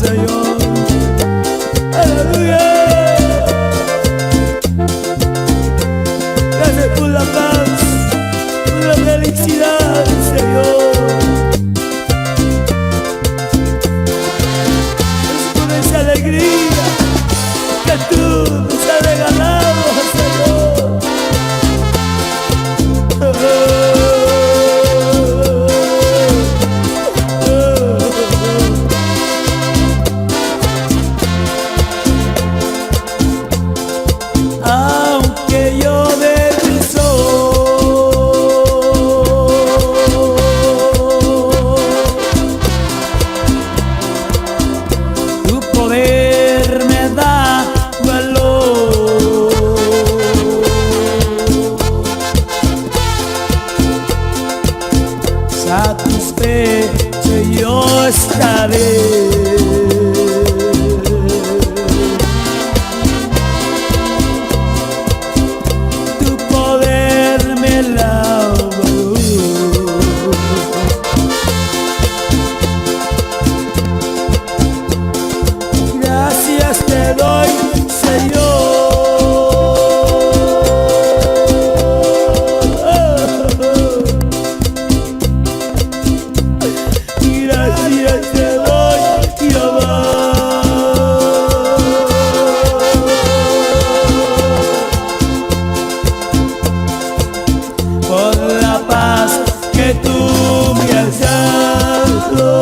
Señor. Aleluya. Gracias por la paz, por la felicidad, Señor. Es por esa alegría que tú nos has regalado, Señor. Aunque yo débil soy, tu poder me da valor. Satisfecho yo estaré. Gracias te doy, Señor. Gracias te doy, Jehová. Por la paz que tú me has dado.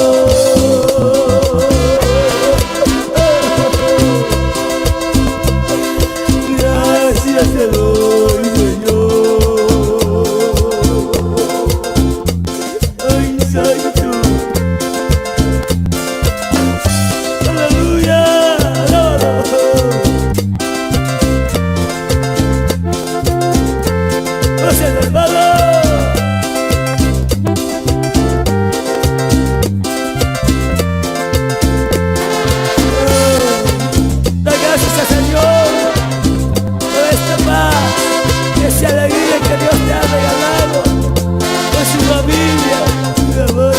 Gracias te doy, Señor. Ay, Santo. Aleluya. Gracias, hermano. Da gracias al Señor por esta paz, esa alegría que Dios te ha regalado, por su familia, su amor.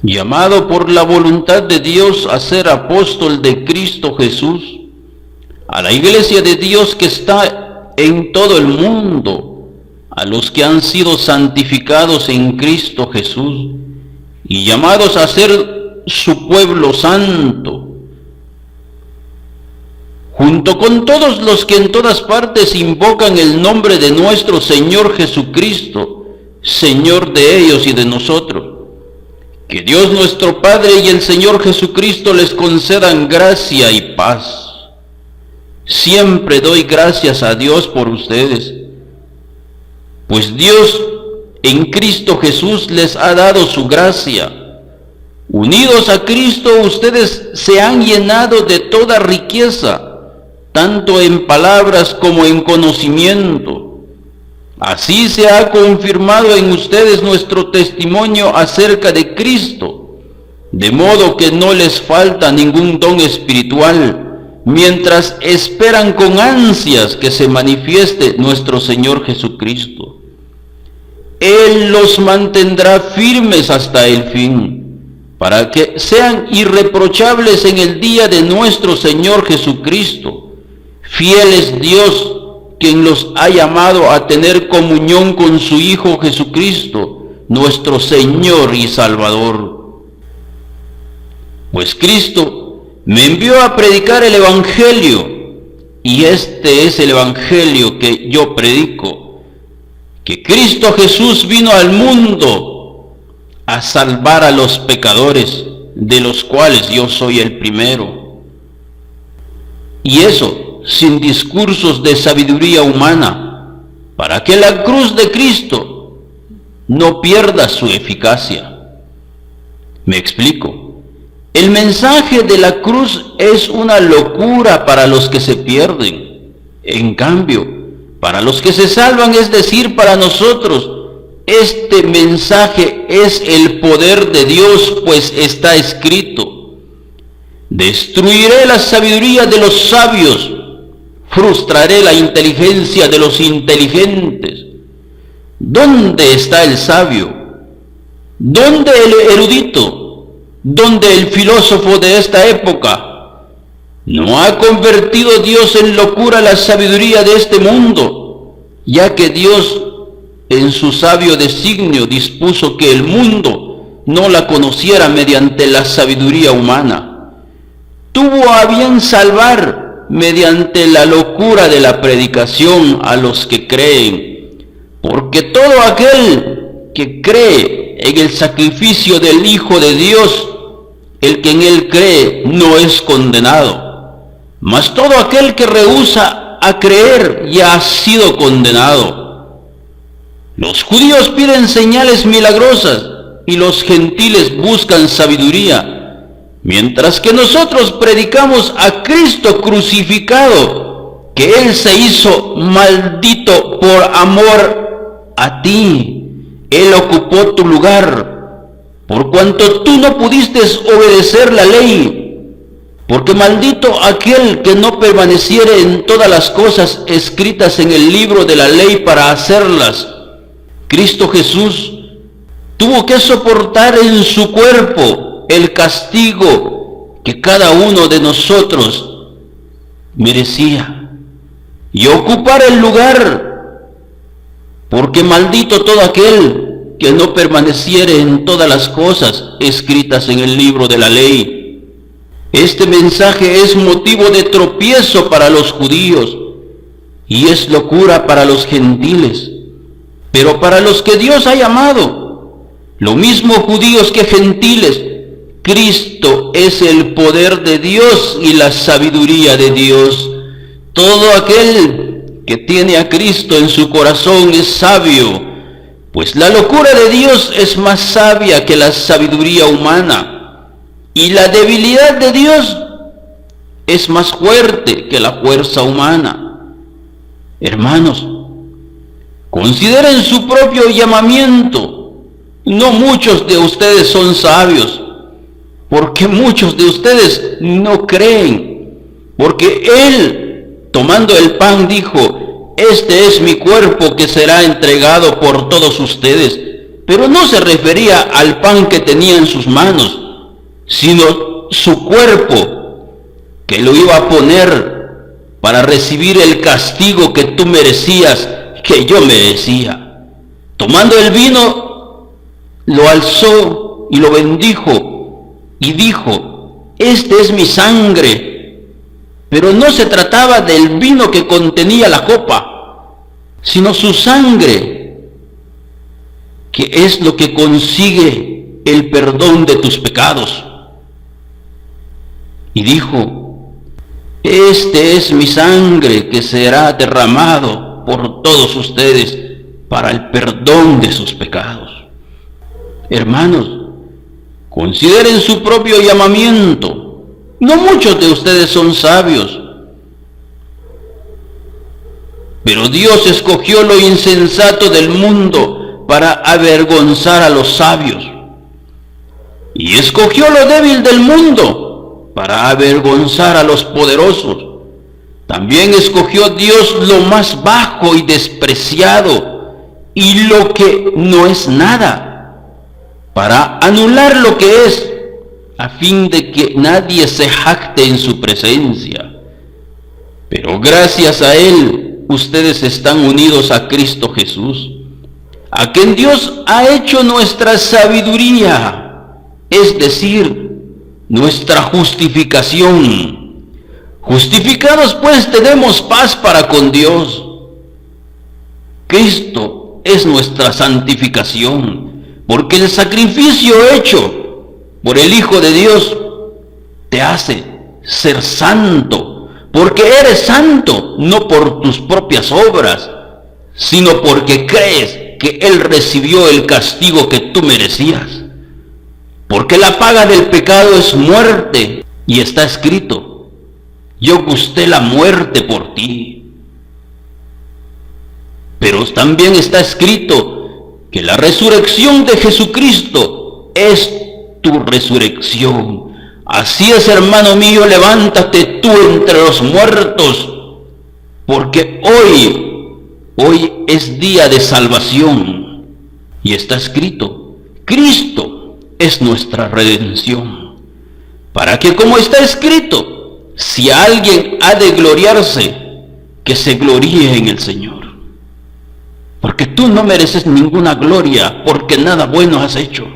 Llamado por la voluntad de Dios a ser apóstol de Cristo Jesús, a la iglesia de Dios que está en todo el mundo, a los que han sido santificados en Cristo Jesús y llamados a ser su pueblo santo, junto con todos los que en todas partes invocan el nombre de nuestro Señor Jesucristo, Señor de ellos y de nosotros. Que Dios nuestro Padre y el Señor Jesucristo les concedan gracia y paz. Siempre doy gracias a Dios por ustedes, pues Dios en Cristo Jesús les ha dado su gracia. Unidos a Cristo, ustedes se han llenado de toda riqueza, tanto en palabras como en conocimiento. Así se ha confirmado en ustedes nuestro testimonio acerca de Cristo, de modo que no les falta ningún don espiritual, mientras esperan con ansias que se manifieste nuestro Señor Jesucristo. Él los mantendrá firmes hasta el fin, para que sean irreprochables en el día de nuestro Señor Jesucristo. Fiel es Dios, quien los ha llamado a tener comunión con su Hijo Jesucristo, nuestro Señor y Salvador. Pues Cristo me envió a predicar el Evangelio, y este es el Evangelio que yo predico, que Cristo Jesús vino al mundo a salvar a los pecadores, de los cuales yo soy el primero. Y eso sin discursos de sabiduría humana, para que la cruz de Cristo no pierda su eficacia. Me explico. El mensaje de la cruz es una locura para los que se pierden. En cambio, para los que se salvan, es decir, para nosotros, este mensaje es el poder de Dios, pues está escrito: Destruiré la sabiduría de los sabios, frustraré la inteligencia de los inteligentes. ¿Dónde está el sabio? ¿Dónde el erudito? ¿Dónde el filósofo de esta época? ¿No ha convertido Dios en locura la sabiduría de este mundo, ya que Dios en su sabio designio dispuso que el mundo no la conociera mediante la sabiduría humana? Tuvo a bien salvar mediante la locura de la predicación a los que creen, porque todo aquel que cree en el sacrificio del Hijo de Dios, el que en él cree no es condenado, mas todo aquel que rehúsa a creer ya ha sido condenado. Los judíos piden señales milagrosas y los gentiles buscan sabiduría, mientras que nosotros predicamos a Cristo crucificado, que Él se hizo maldito por amor a ti. Él ocupó tu lugar, por cuanto tú no pudiste obedecer la ley, porque maldito aquel que no permaneciere en todas las cosas escritas en el libro de la ley para hacerlas. Cristo Jesús tuvo que soportar en su cuerpo el castigo que cada uno de nosotros merecía y ocupar el lugar, porque maldito todo aquel que no permaneciere en todas las cosas escritas en el libro de la ley. Este mensaje es motivo de tropiezo para los judíos y es locura para los gentiles, pero para los que Dios ha llamado, lo mismo judíos que gentiles, Cristo es el poder de Dios y la sabiduría de Dios. Todo aquel que tiene a Cristo en su corazón es sabio, pues la locura de Dios es más sabia que la sabiduría humana, y la debilidad de Dios es más fuerte que la fuerza humana. Hermanos, consideren su propio llamamiento. No muchos de ustedes son sabios, porque muchos de ustedes no creen, porque Él, tomando el pan, dijo: este es mi cuerpo que será entregado por todos ustedes, pero no se refería al pan que tenía en sus manos, sino su cuerpo, que lo iba a poner para recibir el castigo que tú merecías, que yo merecía. Tomando el vino, lo alzó y lo bendijo, y dijo: este es mi sangre. Pero no se trataba del vino que contenía la copa, sino su sangre, que es lo que consigue el perdón de tus pecados. Y dijo: este es mi sangre que será derramado por todos ustedes para el perdón de sus pecados. Hermanos, consideren su propio llamamiento. No muchos de ustedes son sabios, pero Dios escogió lo insensato del mundo para avergonzar a los sabios, y escogió lo débil del mundo para avergonzar a los poderosos. También escogió Dios lo más bajo y despreciado, y lo que no es nada, para anular lo que es, a fin de que nadie se jacte en su presencia. Pero gracias a Él, ustedes están unidos a Cristo Jesús, a quien Dios ha hecho nuestra sabiduría, es decir, nuestra justificación. Justificados pues tenemos paz para con Dios. Cristo es nuestra santificación, porque el sacrificio hecho por el Hijo de Dios te hace ser santo, porque eres santo no por tus propias obras, sino porque crees que Él recibió el castigo que tú merecías. Porque la paga del pecado es muerte, y está escrito: yo gusté la muerte por ti. Pero también está escrito que la resurrección de Jesucristo es tu resurrección, Así es, hermano mío, levántate tú entre los muertos, porque hoy es día de salvación. Y está escrito, Cristo es nuestra redención. Para que, como está escrito, si alguien ha de gloriarse, que se gloríe en el Señor. Porque tú no mereces ninguna gloria, porque nada bueno has hecho.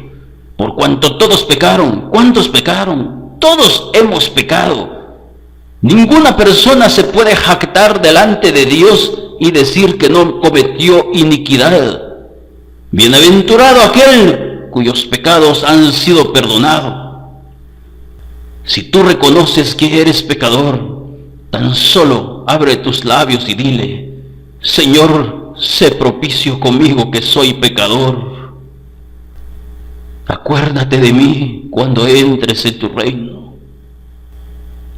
Por cuanto todos pecaron. ¿Cuántos pecaron? Todos hemos pecado. Ninguna persona se puede jactar delante de Dios y decir que no cometió iniquidad. Bienaventurado aquel cuyos pecados han sido perdonados. Si tú reconoces que eres pecador, tan solo abre tus labios y dile, Señor, sé propicio conmigo que soy pecador. Acuérdate de mí cuando entres en tu reino.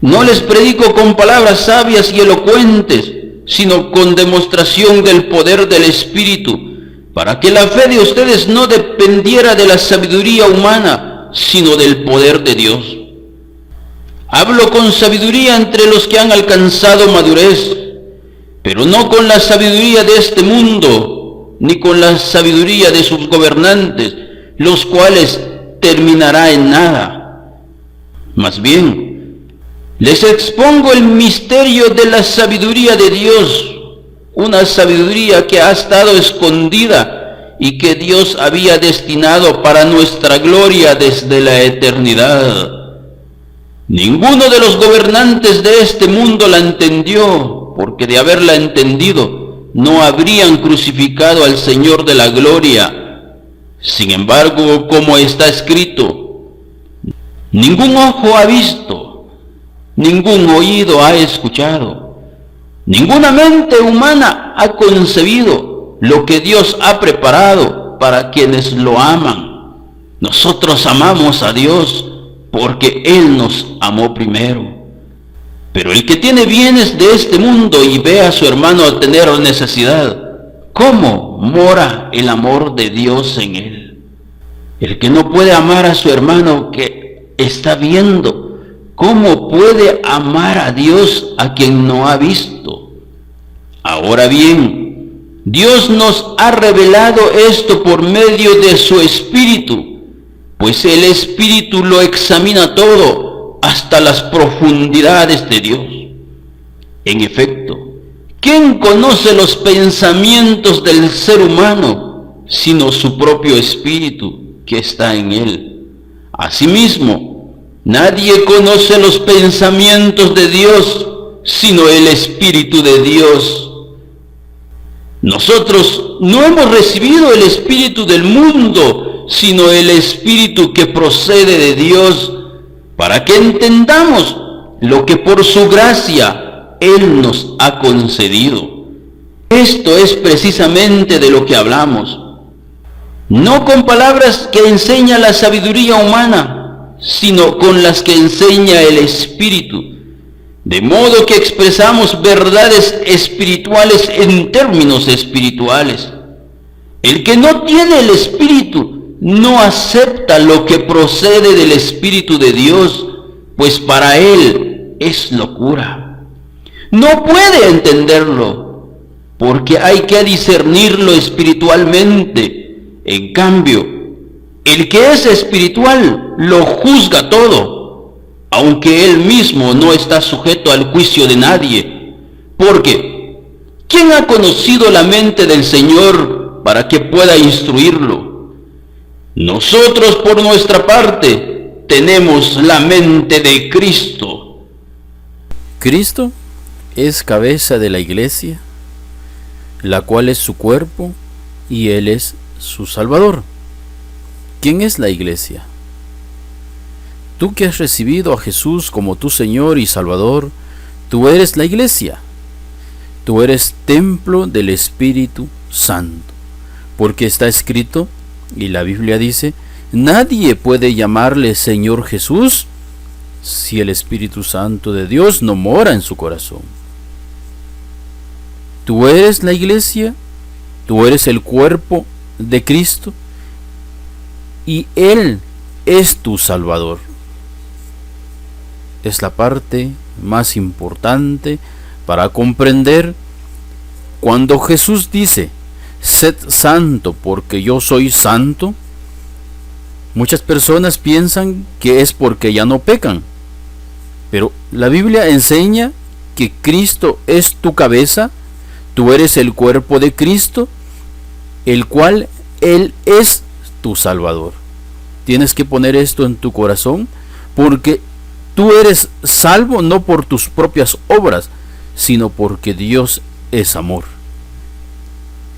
No les predico con palabras sabias y elocuentes, sino con demostración del poder del Espíritu, para que la fe de ustedes no dependiera de la sabiduría humana, sino del poder de Dios. Hablo con sabiduría entre los que han alcanzado madurez, pero no con la sabiduría de este mundo, ni con la sabiduría de sus gobernantes, los cuales terminará en nada. Más bien, les expongo el misterio de la sabiduría de Dios, una sabiduría que ha estado escondida y que Dios había destinado para nuestra gloria desde la eternidad. Ninguno de los gobernantes de este mundo la entendió, porque de haberla entendido, no habrían crucificado al Señor de la gloria. Sin embargo, como está escrito, ningún ojo ha visto, ningún oído ha escuchado, ninguna mente humana ha concebido lo que Dios ha preparado para quienes lo aman. Nosotros amamos a Dios porque Él nos amó primero. Pero el que tiene bienes de este mundo y ve a su hermano tener necesidad, ¿cómo mora el amor de Dios en él? El que no puede amar a su hermano que está viendo, ¿cómo puede amar a Dios a quien no ha visto? Ahora bien, Dios nos ha revelado esto por medio de su Espíritu, pues el Espíritu lo examina todo hasta las profundidades de Dios. En efecto, ¿quién conoce los pensamientos del ser humano sino su propio espíritu que está en él? Asimismo, nadie conoce los pensamientos de Dios sino el Espíritu de Dios. Nosotros no hemos recibido el espíritu del mundo, sino el Espíritu que procede de Dios, para que entendamos lo que por su gracia Él nos ha concedido. Esto es precisamente de lo que hablamos, no con palabras que enseña la sabiduría humana, sino con las que enseña el Espíritu, de modo que expresamos verdades espirituales en términos espirituales. El que no tiene el Espíritu no acepta lo que procede del Espíritu de Dios, pues para él es locura. No puede entenderlo, porque hay que discernirlo espiritualmente. En cambio, el que es espiritual lo juzga todo, aunque él mismo no está sujeto al juicio de nadie. Porque, ¿quién ha conocido la mente del Señor para que pueda instruirlo? Nosotros, por nuestra parte, tenemos la mente de Cristo. Cristo es cabeza de la iglesia, la cual es su cuerpo, y Él es su Salvador. ¿Quién es la iglesia? Tú que has recibido a Jesús como tu Señor y Salvador, tú eres la iglesia. Tú eres templo del Espíritu Santo, porque está escrito, y la Biblia dice, nadie puede llamarle Señor Jesús si el Espíritu Santo de Dios no mora en su corazón. Tú eres la iglesia, tú eres el cuerpo de Cristo, y Él es tu Salvador. es la parte más importante para comprender cuando Jesús dice, sed santo porque yo soy santo. Muchas personas piensan que es porque ya no pecan, pero la Biblia enseña que Cristo es tu cabeza, tú eres el cuerpo de Cristo, el cual Él es tu Salvador. Tienes que poner esto en tu corazón, porque tú eres salvo no por tus propias obras, sino porque Dios es amor.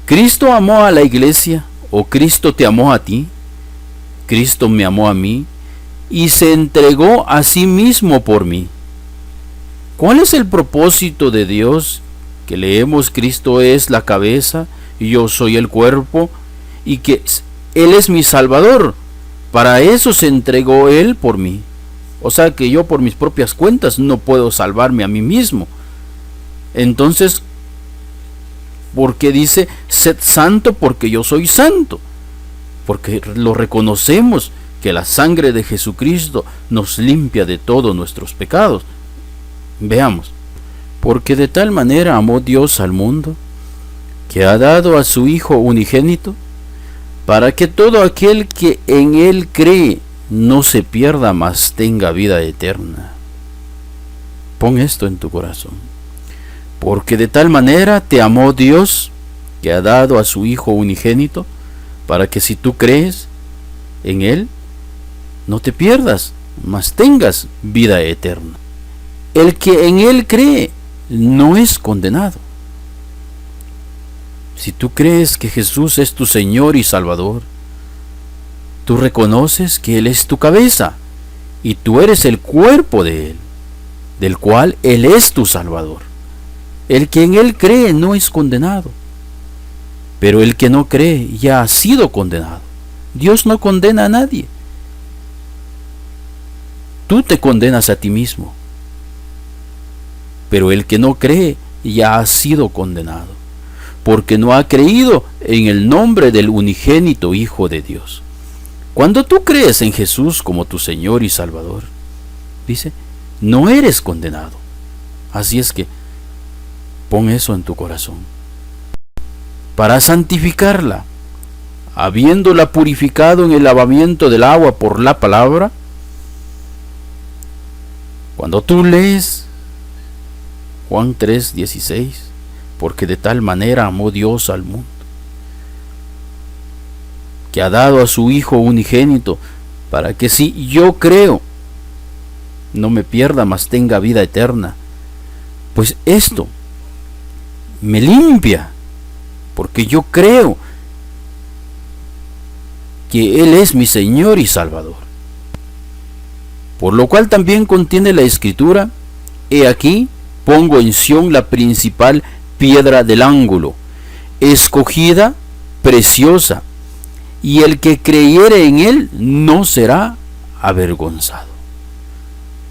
Cristo amó a la iglesia, o Cristo te amó a ti. Cristo me amó a mí y se entregó a sí mismo por mí. ¿Cuál es el propósito de Dios? Que leemos, Cristo es la cabeza y yo soy el cuerpo, y que Él es mi Salvador. Para eso se entregó Él por mí. O sea que yo por mis propias cuentas no puedo salvarme a mí mismo. Entonces, ¿por qué dice sed santo porque yo soy santo? Porque lo reconocemos que la sangre de Jesucristo nos limpia de todos nuestros pecados. Veamos, porque de tal manera amó Dios al mundo, que ha dado a su Hijo unigénito, para que todo aquel que en Él cree no se pierda, mas tenga vida eterna. Pon esto en tu corazón. Porque de tal manera te amó Dios, que ha dado a su Hijo unigénito, para que si tú crees en Él, no te pierdas, mas tengas vida eterna. El que en Él cree no es condenado. Si tú crees que Jesús es tu Señor y Salvador, tú reconoces que Él es tu cabeza y tú eres el cuerpo de Él, del cual Él es tu Salvador. El que en Él cree no es condenado, pero el que no cree ya ha sido condenado. Dios no condena a nadie. Tú te condenas a ti mismo, pero el que no cree ya ha sido condenado, porque no ha creído en el nombre del unigénito Hijo de Dios. Cuando tú crees en Jesús como tu Señor y Salvador, dice, no eres condenado. Así es que pon eso en tu corazón. Para santificarla, habiéndola purificado en el lavamiento del agua por la palabra, cuando tú lees Juan 3:16, porque de tal manera amó Dios al mundo, que ha dado a su Hijo unigénito, para que si yo creo, no me pierda, mas tenga vida eterna. Pues esto me limpia, porque yo creo que Él es mi Señor y Salvador. Por lo cual también contiene la Escritura, he aquí, pongo en Sión la principal piedra del ángulo, escogida, preciosa, y el que creyere en Él no será avergonzado.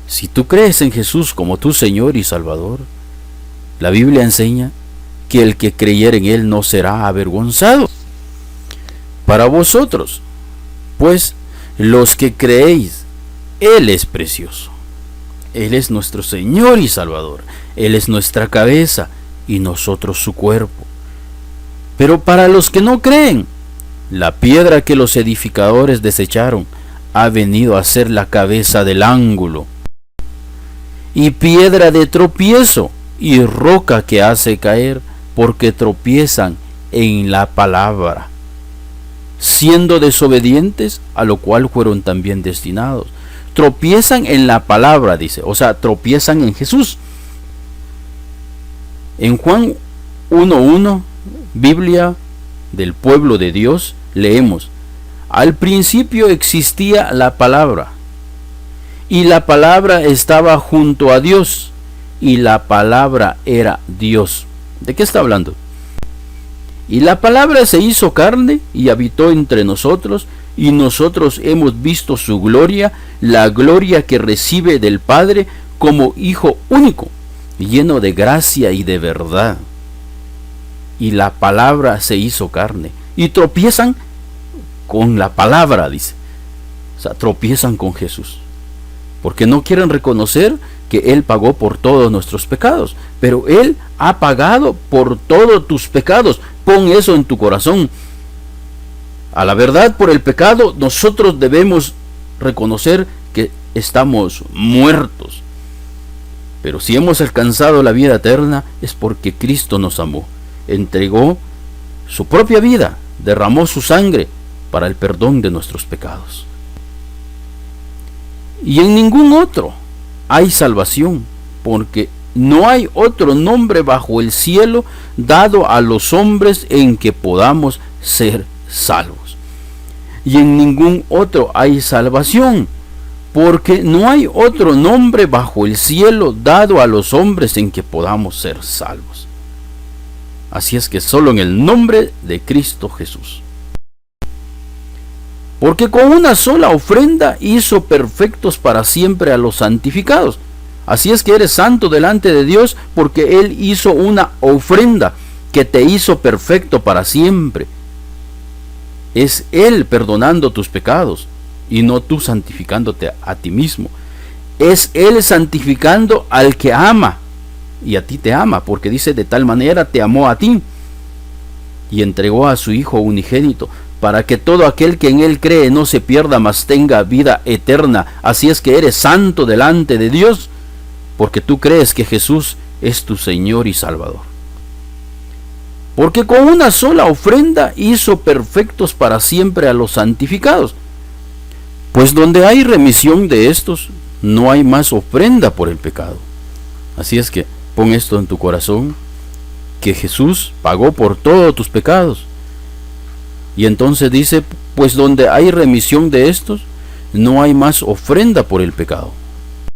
Si tú crees en Jesús como tu Señor y Salvador, la Biblia enseña que el que creyere en Él no será avergonzado. Para vosotros, pues, los que creéis, Él es precioso. Él es nuestro Señor y Salvador. Él es nuestra cabeza y nosotros su cuerpo. Pero para los que no creen, la piedra que los edificadores desecharon ha venido a ser la cabeza del ángulo, y piedra de tropiezo y roca que hace caer, porque tropiezan en la palabra, siendo desobedientes, a lo cual fueron también destinados. Tropiezan en la palabra, dice, o sea, tropiezan en Jesús. En Juan 1:1, Biblia del pueblo de Dios, leemos, al principio existía la palabra, y la palabra estaba junto a Dios, y la palabra era Dios. ¿De qué está hablando? Y la palabra se hizo carne y habitó entre nosotros, y nosotros hemos visto su gloria, la gloria que recibe del Padre como Hijo único, lleno de gracia y de verdad. Y la palabra se hizo carne. Y tropiezan con la palabra, dice. O sea, tropiezan con Jesús. porque no quieren reconocer que Él pagó por todos nuestros pecados. Pero Él ha pagado por todos tus pecados. Pon eso en tu corazón. A la verdad, por el pecado, nosotros debemos reconocer que estamos muertos. Pero si hemos alcanzado la vida eterna, es porque Cristo nos amó. Entregó su propia vida, derramó su sangre para el perdón de nuestros pecados. Y en ningún otro hay salvación, porque no hay otro nombre bajo el cielo dado a los hombres en que podamos ser salvos. Y en ningún otro hay salvación, porque no hay otro nombre bajo el cielo dado a los hombres en que podamos ser salvos. Así es que solo en el nombre de Cristo Jesús. Porque con una sola ofrenda hizo perfectos para siempre a los santificados. Así es que eres santo delante de Dios, porque Él hizo una ofrenda que te hizo perfecto para siempre. Es Él perdonando tus pecados y no tú santificándote a ti mismo. Es Él santificando al que ama y a ti te ama, porque dice: de tal manera te amó a ti y entregó a su Hijo unigénito, para que todo aquel que en Él cree no se pierda, mas tenga vida eterna. Así es que eres santo delante de Dios, porque tú crees que Jesús es tu Señor y Salvador. Porque con una sola ofrenda hizo perfectos para siempre a los santificados. Pues donde hay remisión de estos, no hay más ofrenda por el pecado. Así es que pon esto en tu corazón, que Jesús pagó por todos tus pecados. Y entonces dice: pues donde hay remisión de estos, no hay más ofrenda por el pecado.